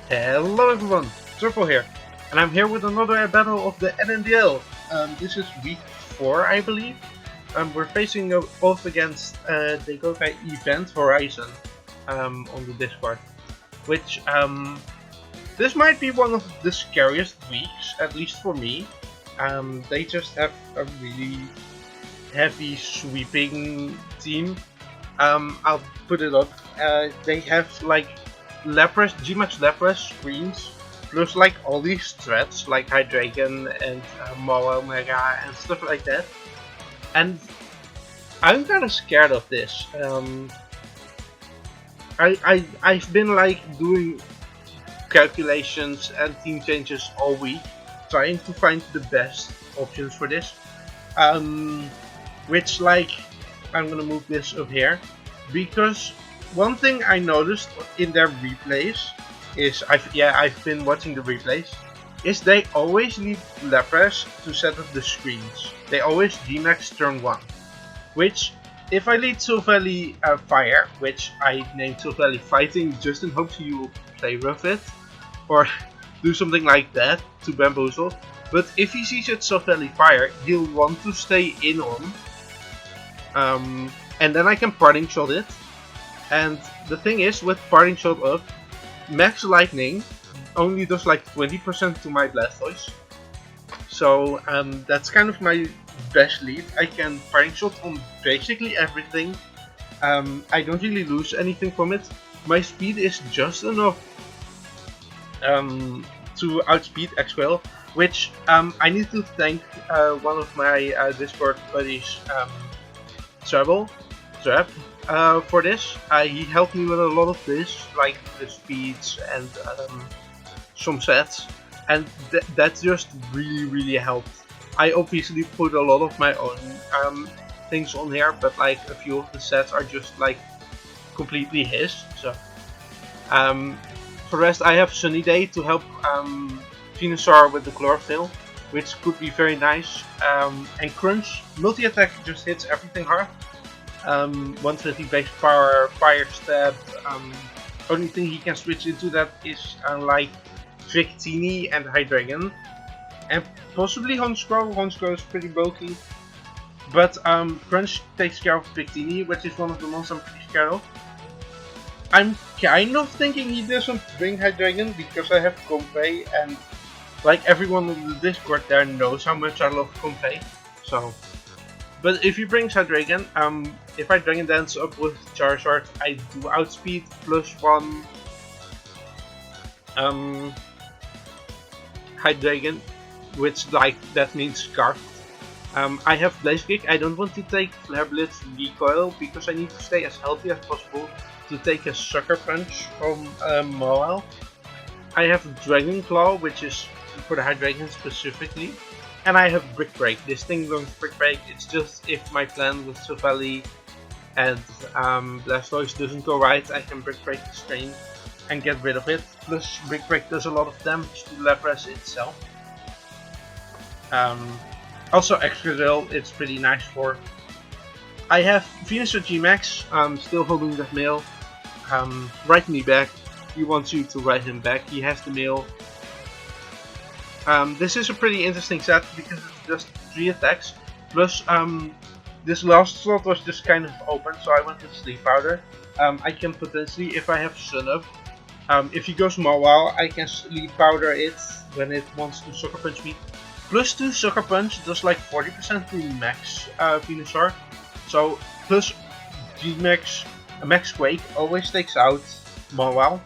Hello everyone, Triple here, and I'm here with another battle of the NNDL. This is week 4, I believe. We're facing off against the Gokai Event Horizon on the Discord, which this might be one of the scariest weeks, at least for me. They just have a really heavy sweeping team. I'll put it up. They have like Gmax Lapras screens, plus like all these threats like Hydreigon and Mole Omega and stuff like that. And I'm kind of scared of this. I've been like doing calculations and team changes all week, trying to find the best options for this. Which like I'm gonna move this up here because one thing I noticed in their replays is I've been watching the replays is they always leave Lapras to set up the screens. They always Gmax turn 1, which if I lead Silvally Fire, which I named Silvally Fighting just in hopes you will play with it or do something like that to bamboozle. But if he sees it Silvally Fire, he'll want to stay in on. And then I can parting shot it. And the thing is, with parting shot up, Max Lightning only does like 20% to my Blastoise. So that's kind of my best lead. I can parting shot on basically everything. I don't really lose anything from it. My speed is just enough to outspeed X-Quail, which I need to thank one of my Discord buddies, Trap, for this. He helped me with a lot of this, like the speeds and some sets, and that just really helped. I obviously put a lot of my own things on here, but like a few of the sets are just like completely his. So for the rest, I have Sunny Day to help Venusaur with the Chlorophyll, which could be very nice. And Crunch multi-attack just hits everything hard. 120 base power, Fire Stab. Only thing he can switch into that is like Victini and Hydreigon, and possibly Honchkrow. Honchkrow is pretty bulky, but Crunch takes care of Victini, which is one of the ones I'm pretty scared of. I'm kind of thinking he doesn't bring Hydreigon because I have Comfey, and like everyone on the Discord there knows how much I love Comfey. So, but if he brings Hydreigon, if I Dragon Dance up with Charizard, I do outspeed +1 Hydreigon, which like that means Scarf. I have Blaze Kick. I don't want to take Flare Blitz Recoil because I need to stay as healthy as possible to take a Sucker Punch from Moel. I have Dragon Claw, which is for the Hydreigon specifically. And I have Brick Break. This thing going Brick Break, it's just if my plan with Silvally and Blastoise doesn't go right, I can Brick Break the strain and get rid of it. Plus Brick Break does a lot of damage to Lapras itself. Also Excadrill, it's pretty nice for. I have Venusaur Gmax, still holding that mail. Write me back. He wants you to write him back. He has the mail. This is a pretty interesting set because it's just 3 attacks. Plus, this last slot was just kind of open, so I went with Sleep Powder. I can potentially, if I have Sun Up, if he goes Mawile, I can Sleep Powder it when it wants to Sucker Punch me. +2 Sucker Punch does like 40% to Max Venusaur. So, plus G-Max, Max Quake always takes out Mawile.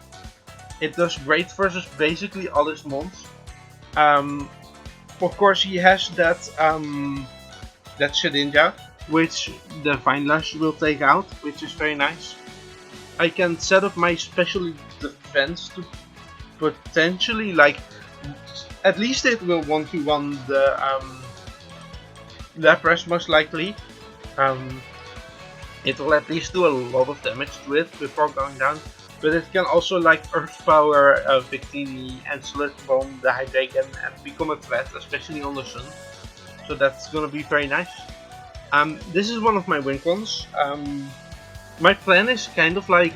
It does great versus basically all his mons. Of course, he has that Shedinja, which the Vine Lash will take out, which is very nice. I can set up my special defense to potentially, like, at least it will 1v1 the Lapras most likely. It will at least do a lot of damage to it before going down. But it can also like Earth Power Victini and Sludge Bomb the Hydreigon and become a threat, especially on the Sun. So that's gonna be very nice. This is one of my win cons. My plan is kind of like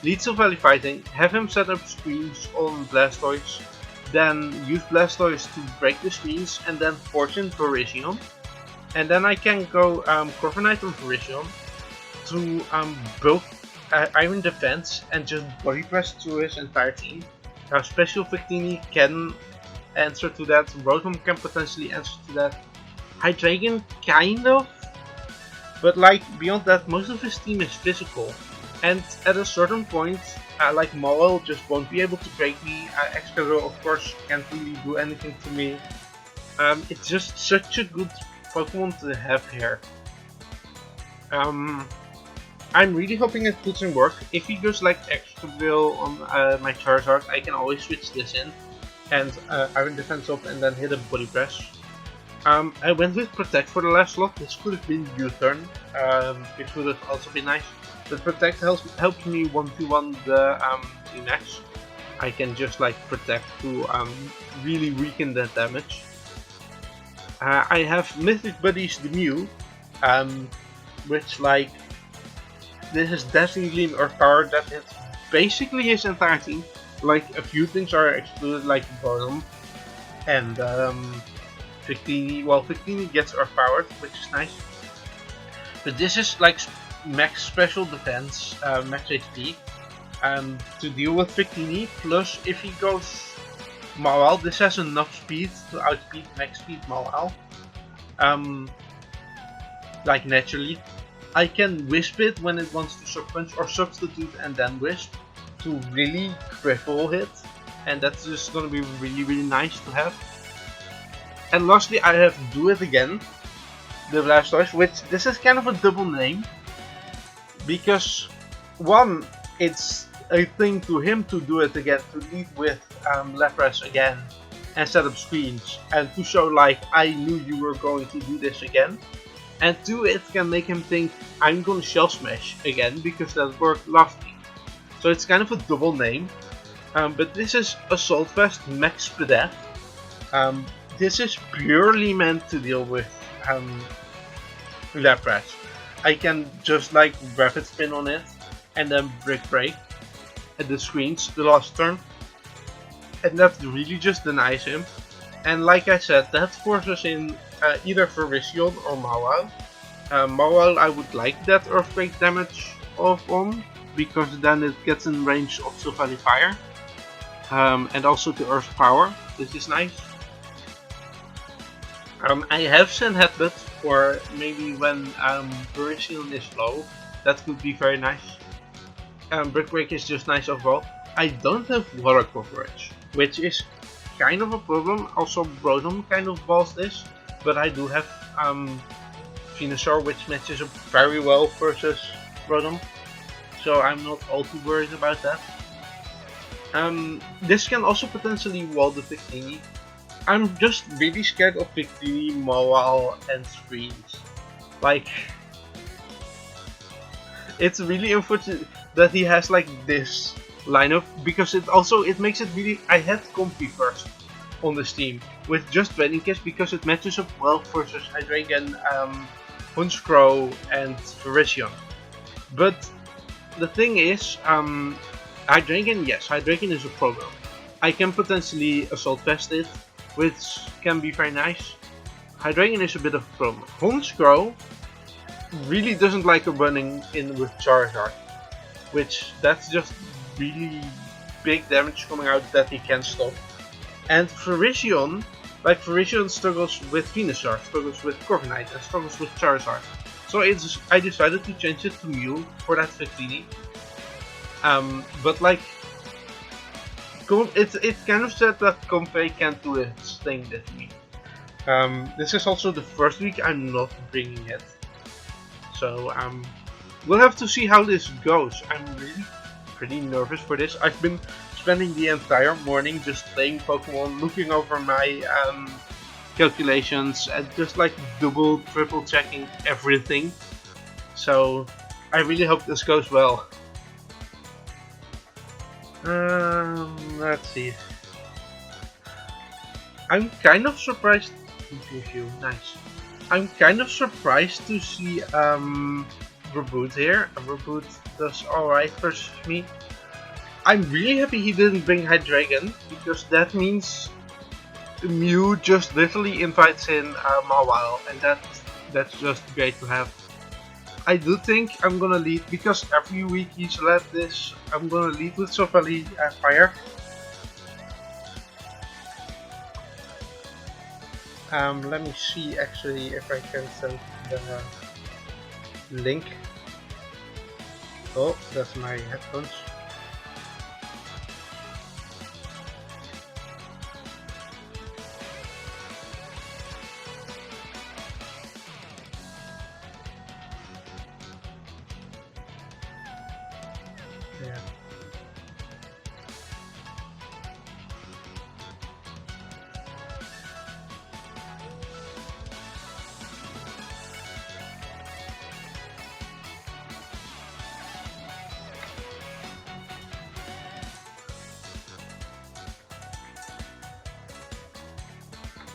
lead Silvally fighting, have him set up screens on Blastoise, then use Blastoise to break the screens and then force in Virizion. And then I can go Corviknight on Virizion to bulk Iron Defense and just body press through his entire team. Now Special Victini can answer to that, Rotom can potentially answer to that, Hydreigon kind of, but like beyond that most of his team is physical. And at a certain point, like Mawile just won't be able to break me, Excadrill of course can't really do anything to me. It's just such a good Pokemon to have here. I'm really hoping it puts in work. If he goes like Excadrill on my Charizard, I can always switch this in and Iron Defense up and then hit a Body Press. I went with Protect for the last slot. This could have been U-turn, which would have also been nice. But Protect helps me 1v1 the Max. I can just like Protect to really weaken that damage. I have Mythic Buddies the Mew, which like this is definitely an Earth Power that hits basically his entire team. Like a few things are excluded, like Rotom and Victini. Well, Victini gets Earth Powered, which is nice. But this is like max special defense, max HP, to deal with Victini. Plus, if he goes Mawile, this has enough speed to outspeed max speed Mawile. Like naturally. I can Wisp it when it wants to Suck Punch or Substitute and then Wisp to really cripple hit, and that's just gonna be really nice to have. And lastly I have Do It Again, the Blastoise, which this is kind of a double name, because one, it's a thing to him to do it again, to lead with Lapras again and set up screens, and to show like I knew you were going to do this again. And two, it can make him think I'm gonna Shell Smash again because that worked last week. So it's kind of a double name. But this is Assault Vest Max Spadef. This is purely meant to deal with Lapras. I can just like Rapid Spin on it and then Brick Break at the screens the last turn. And that really just denies him. And like I said, that forces in either Virizion or Mawile. Mawile I would like that Earthquake damage off on, because then it gets in range of Silvally Fire. And also the Earth Power, which is nice. I have sent Headbutt for maybe when Virizion is low. That could be very nice. Brick Break is just nice overall. I don't have water coverage, which is kind of a problem. Also Rotom kind of balls this, but I do have Venusaur, which matches up very well versus Rotom, so I'm not all too worried about that. This can also potentially wall the Victini. I'm just really scared of Victini, Mawile and screens. Like, it's really unfortunate that he has like this lineup, because it makes it really. I had Comfy first on this team with just Training Kiss because it matches up well versus Hydreigon, Honchkrow and Virizion. But the thing is, Hydreigon, yes, Hydreigon is a problem. I can potentially Assault Vest it, which can be very nice. Hydreigon is a bit of a problem. Honchkrow really doesn't like running in with Charizard, which that's just really big damage coming out that he can stop. And Virizion, like Virizion struggles with Venusaur, struggles with Corviknight, and struggles with Charizard. So I decided to change it to Mew for that Victini. But like, it's kind of sad that Comfey can't do its thing this week. This is also the first week I'm not bringing it. So we'll have to see how this goes. I'm really pretty nervous for this. I've been spending the entire morning just playing Pokemon, looking over my calculations and just like double, triple checking everything. So I really hope this goes well. Let's see. I'm kind of surprised. Nice. I'm kind of surprised to see Reboot here. Reboot does alright versus me. I'm really happy he didn't bring Hydreigon, because that means Mew just literally invites in Mawile, and that's just great to have. I do think I'm gonna lead, because every week he's led this, I'm gonna lead with Sopali and Fire. Let me see actually if I can send the link. Oh, that's my headphones. Yeah.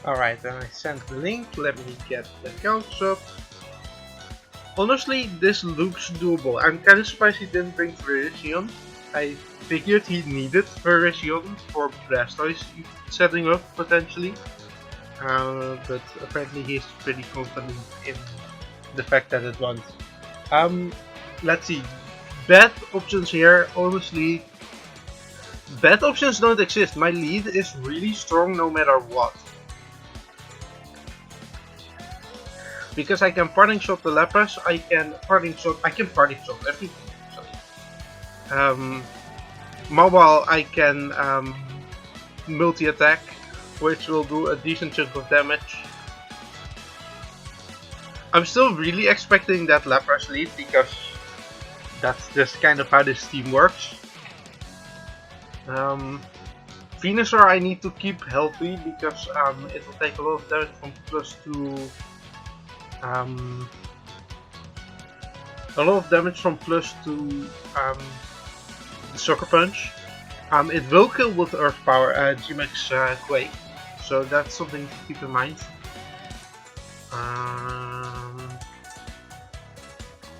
Alright, then I sent the link. Let me get the counts up. Honestly, this looks doable. I'm kind of surprised he didn't bring Virizion. I figured he needed Virizion for Blastoise setting up potentially. But apparently he's pretty confident in the fact that it won't. Let's see. Bad options here, honestly. Bad options don't exist. My lead is really strong no matter what. Because I can parting shot the Lapras, I can parting shot everything actually. Mobile I can multi-attack, which will do a decent chunk of damage. I'm still really expecting that Lapras lead, because that's just kind of how this team works. Venusaur I need to keep healthy, because it will take a lot of damage from +2. A lot of damage from +2 the Sucker Punch. It will kill with Earth Power, G-Max Quake, so that's something to keep in mind.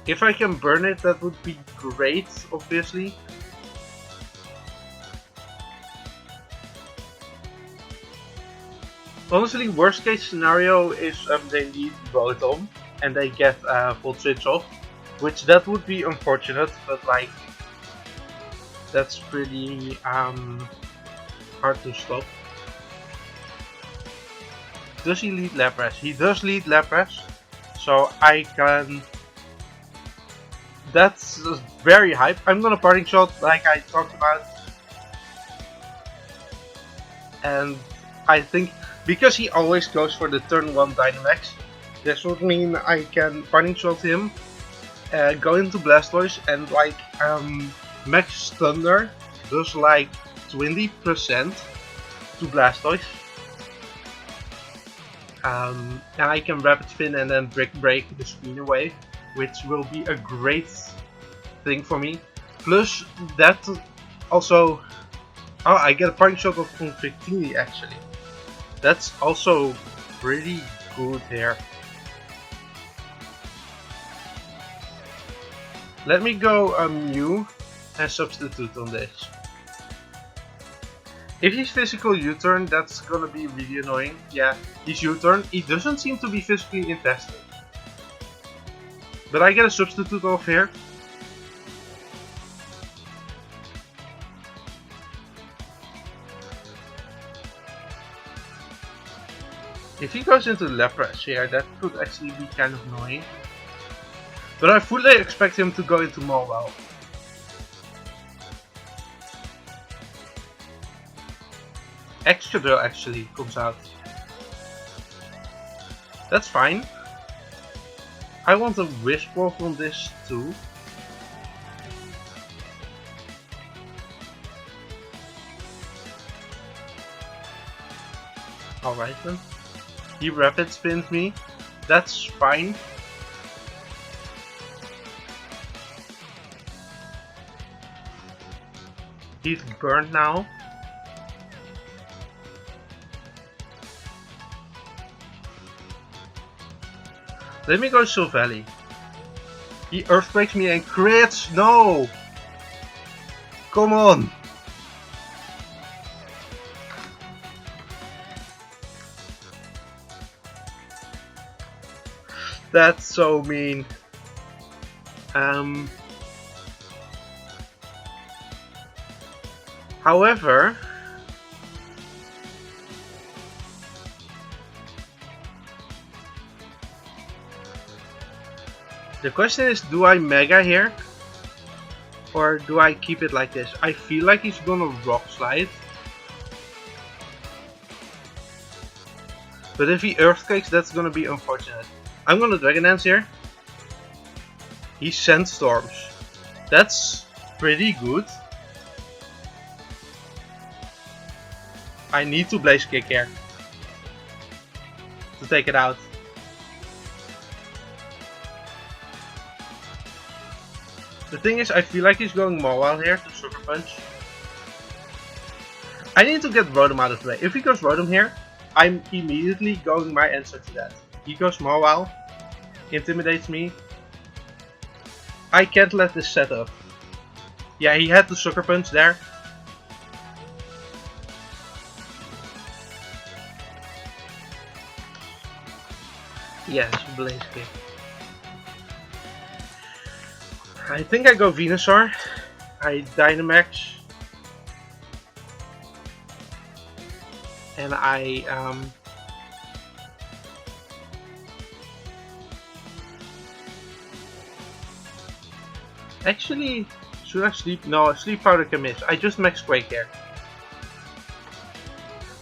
If I can burn it, that would be great, obviously. Honestly, worst case scenario is they lead Rotom and they get Volt Switch off, which that would be unfortunate, but like that's pretty hard to stop. Does he lead Lapras? He does lead Lapras, so I can. That's very hype. I'm gonna parting shot like I talked about, and I think because he always goes for the turn 1 Dynamax, this would mean I can parting shot him, go into Blastoise, and like Max Thunder does like 20% to Blastoise. And I can Rapid Spin and then break the screen away, which will be a great thing for me. Plus that also, oh, I get a parting shot of Victini actually. That's also pretty good here. Let me go Mew and substitute on this. If he's physical U-turn, that's gonna be really annoying. Yeah, he's U-turn. He doesn't seem to be physically invested. But I get a substitute off here. If he goes into Lapras here, that could actually be kind of annoying. But I fully expect him to go into Mobile. Excadrill actually comes out. That's fine. I want a Whisper from this too. Alright then. He Rapid Spins me. That's fine. He's burned now. Let me go Silvally. He Earthquakes me and crits. No! Come on! That's so mean. However, the question is, do I Mega here? Or do I keep it like this? I feel like he's gonna Rock Slide. But if he Earthquakes, that's gonna be unfortunate. I'm gonna Dragon Dance here. He Sandstorms. That's pretty good. I need to Blaze Kick here to take it out. The thing is, I feel like he's going Mawile here to Sucker Punch. I need to get Rotom out of the way. If he goes Rotom here, I'm immediately going my answer to that. He goes Mawile, intimidates me. I can't let this set up. Yeah, he had the Sucker Punch there. Yes, Blaze Kick. I think I go Venusaur. I Dynamax. And I actually, should I sleep? No, Sleep Powder can miss. I just Max Quake here.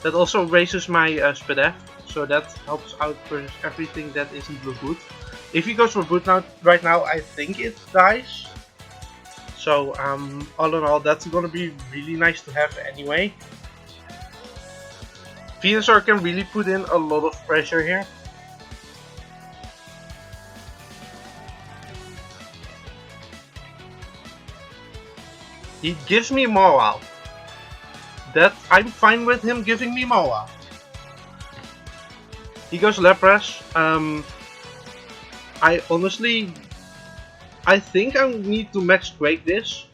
That also raises my Spadef, so that helps out for everything that isn't Reboot. If he goes for Reboot now, right now, I think it dies. So all in all, that's gonna be really nice to have anyway. Venusaur can really put in a lot of pressure here. He gives me Mawile. That I'm fine with him giving me Mawile. He goes Lapras. I honestly, I think I need to Max Quake this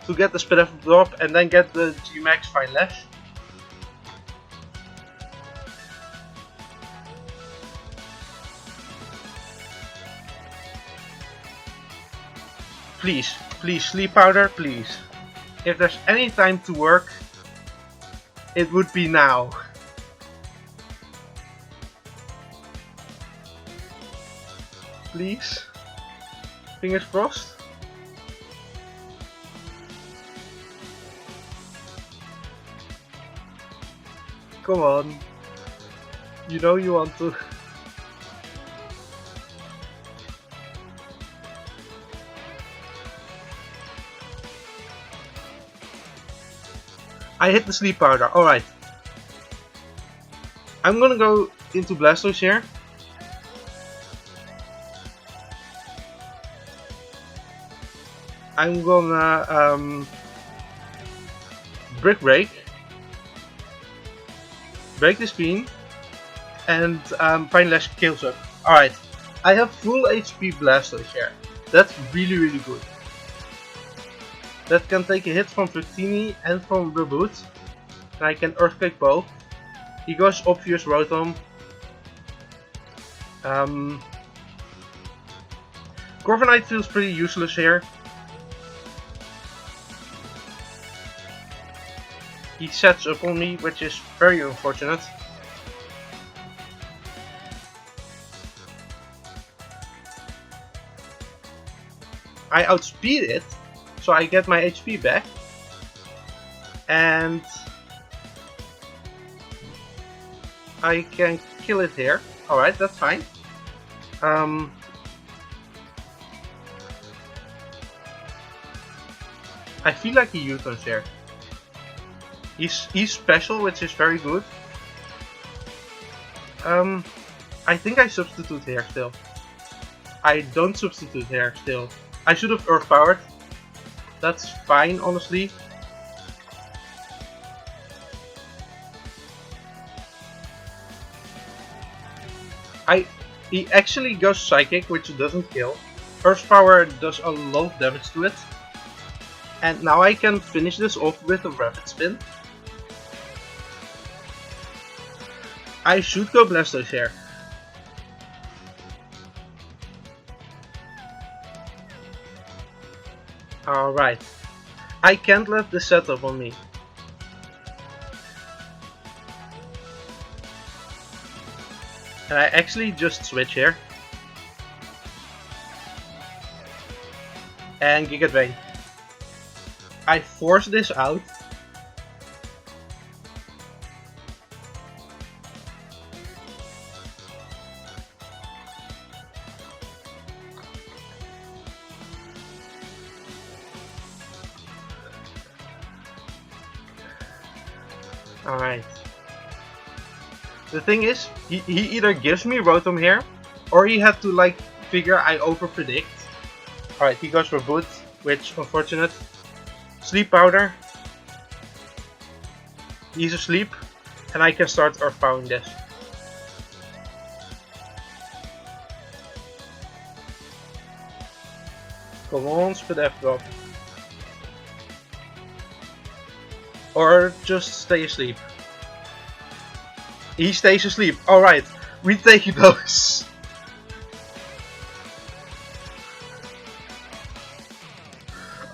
to get the Spadef drop and then get the G-Max Fine Lash. Please, please, Sleep Powder, please. If there's any time to work, it would be now. Please. Fingers crossed. Come on. You know you want to. I hit the Sleep Powder, alright. I'm gonna go into Blastoise here. I'm gonna Brick Break. Break the screen. And Fine Lash kills up. Alright. I have full HP Blastoise here. That's really, really good. That can take a hit from Victini and from Reboot. And I can Earthquake both. He goes obvious Rotom. Corviknight feels pretty useless here. He sets up on me, which is very unfortunate. I outspeed it. So I get my HP back, and I can kill it here. Alright, that's fine. I feel like he U-turns here. He's special, which is very good. I think I substitute here still. I don't substitute here still. I should have Earth Powered. That's fine, honestly. He actually goes Psychic, which doesn't kill. Earth Power does a lot of damage to it. And now I can finish this off with a Rapid Spin. I should go Blastoise here. Alright. I can't let this set up on me. And I actually just switch here. And Giga Drain. I force this out. Alright. The thing is, he either gives me Rotom here, or he had to like figure I over predict. Alright, he goes for Boot, which unfortunate. Sleep Powder. He's asleep, and I can start Earth Powering this. Come on, Spit F drop. Or just stay asleep. He stays asleep. Alright, we take those.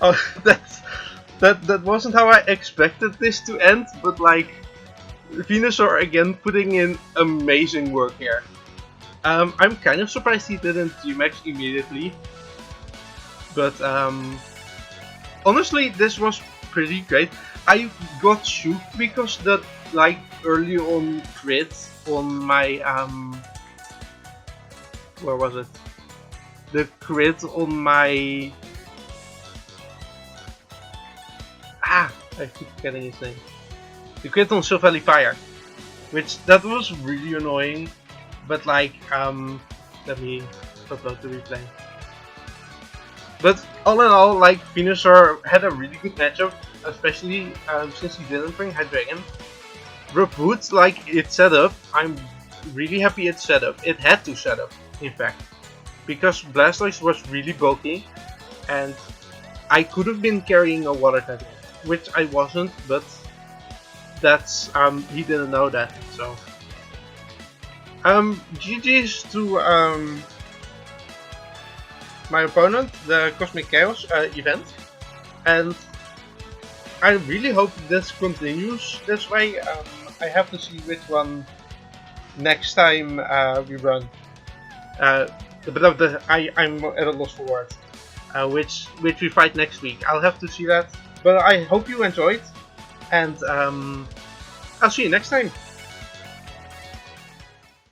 Oh, that wasn't how I expected this to end, but like Venusaur again putting in amazing work here. I'm kind of surprised he didn't G-Max immediately, but honestly this was pretty great. I got shook because that like early on crit on my where was it? The crit on my I keep forgetting his name. The crit on Silvally Fire, which that was really annoying, but like let me upload the replay. But all in all, like Venusaur had a really good matchup, especially since he didn't bring Hydreigon. Reboot, like it set up. I'm really happy it set up. It had to set up, in fact, because Blastoise was really bulky, and I could have been carrying a Water type, which I wasn't, but that's he didn't know that. So GG's to my opponent, the Cosmic Chaos event, and I really hope this continues this way. I have to see which one next time we run. But I'm at a loss for words. Which we fight next week. I'll have to see that. But I hope you enjoyed, and I'll see you next time.